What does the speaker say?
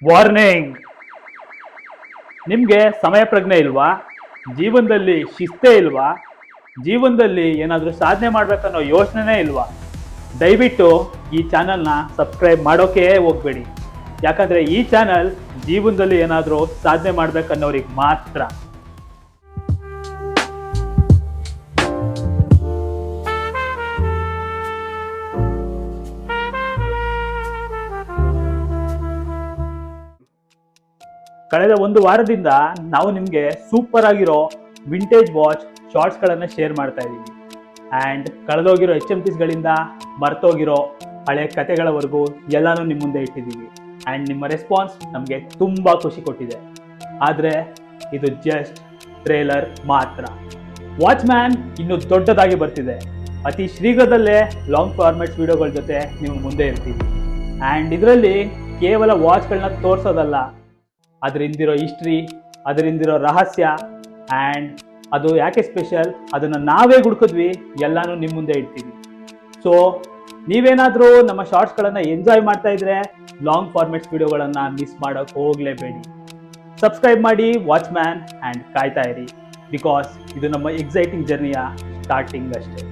Warning. ನಿಮಗೆ ಸಮಯ ಪ್ರಜ್ಞೆ ಇಲ್ವಾ? ಜೀವನದಲ್ಲಿ ಶಿಸ್ತೇ ಇಲ್ವಾ? ಜೀವನದಲ್ಲಿ ಏನಾದರೂ ಸಾಧನೆ ಮಾಡ್ಬೇಕನ್ನೋ ಯೋಚನೆನೇ ಇಲ್ವಾ? ದಯವಿಟ್ಟು ಈ ಚಾನಲ್ನ ಸಬ್ಸ್ಕ್ರೈಬ್ ಮಾಡೋಕೆ ಹೋಗ್ಬೇಡಿ. ಯಾಕಂದರೆ ಈ ಚಾನಲ್ ಜೀವನದಲ್ಲಿ ಏನಾದರೂ ಸಾಧನೆ ಮಾಡ್ಬೇಕನ್ನೋರಿಗೆ ಮಾತ್ರ. ಕಳೆದ ಒಂದು ವಾರದಿಂದ ನಾವು ನಿಮಗೆ ಸೂಪರ್ ಆಗಿರೋ ವಿಂಟೇಜ್ ವಾಚ್ ಶಾರ್ಟ್ಸ್ಗಳನ್ನು ಶೇರ್ ಮಾಡ್ತಾ ಇದ್ದೀವಿ. ಆ್ಯಂಡ್ ಕಳೆದೋಗಿರೋ HMTsಗಳಿಂದ ಮರ್ತೋಗಿರೋ ಹಳೆ ಕತೆಗಳವರೆಗೂ ಎಲ್ಲನೂ ನಿಮ್ಮ ಮುಂದೆ ಇಟ್ಟಿದ್ದೀವಿ. ಆ್ಯಂಡ್ ನಿಮ್ಮ ರೆಸ್ಪಾನ್ಸ್ ನಮಗೆ ತುಂಬ ಖುಷಿ ಕೊಟ್ಟಿದೆ. ಆದರೆ ಇದು ಜಸ್ಟ್ ಟ್ರೇಲರ್ ಮಾತ್ರ. ವಾಚ್ಮ್ಯಾನ್ ಇನ್ನೂ ದೊಡ್ಡದಾಗಿ ಬರ್ತಿದೆ. ಅತಿ ಶೀಘ್ರದಲ್ಲೇ ಲಾಂಗ್ ಫಾರ್ಮೆಟ್ಸ್ ವಿಡಿಯೋಗಳ ಜೊತೆ ನಿಮ್ಮ ಮುಂದೆ ಇರ್ತೀವಿ. ಆ್ಯಂಡ್ ಇದರಲ್ಲಿ ಕೇವಲ ವಾಚ್ಗಳನ್ನ ತೋರಿಸೋದಲ್ಲ, ಅದರಿಂದಿರೋ ಹಿಸ್ಟ್ರಿ, ಅದರಿಂದಿರೋ ರಹಸ್ಯ, ಆ್ಯಂಡ್ ಅದು ಯಾಕೆ ಸ್ಪೆಷಲ್, ಅದನ್ನು ನಾವೇ ಹುಡುಕಿದ್ವಿ, ಎಲ್ಲನೂ ನಿಮ್ಮ ಮುಂದೆ ಇಡ್ತೀವಿ. ಸೊ ನೀವೇನಾದರೂ ನಮ್ಮ ಶಾರ್ಟ್ಸ್ಗಳನ್ನು ಎಂಜಾಯ್ ಮಾಡ್ತಾ ಇದ್ರೆ ಲಾಂಗ್ ಫಾರ್ಮೆಟ್ಸ್ ವಿಡಿಯೋಗಳನ್ನು ಮಿಸ್ ಮಾಡೋಕ್ಕೆ ಹೋಗಲೇಬೇಡಿ. ಸಬ್ಸ್ಕ್ರೈಬ್ ಮಾಡಿ ವಾಚ್ಮ್ಯಾನ್ ಆ್ಯಂಡ್ ಕಾಯ್ತಾ ಇರಿ, ಬಿಕಾಸ್ ಇದು ನಮ್ಮ ಎಕ್ಸೈಟಿಂಗ್ ಜರ್ನಿಯ ಸ್ಟಾರ್ಟಿಂಗ್ ಅಷ್ಟೇ.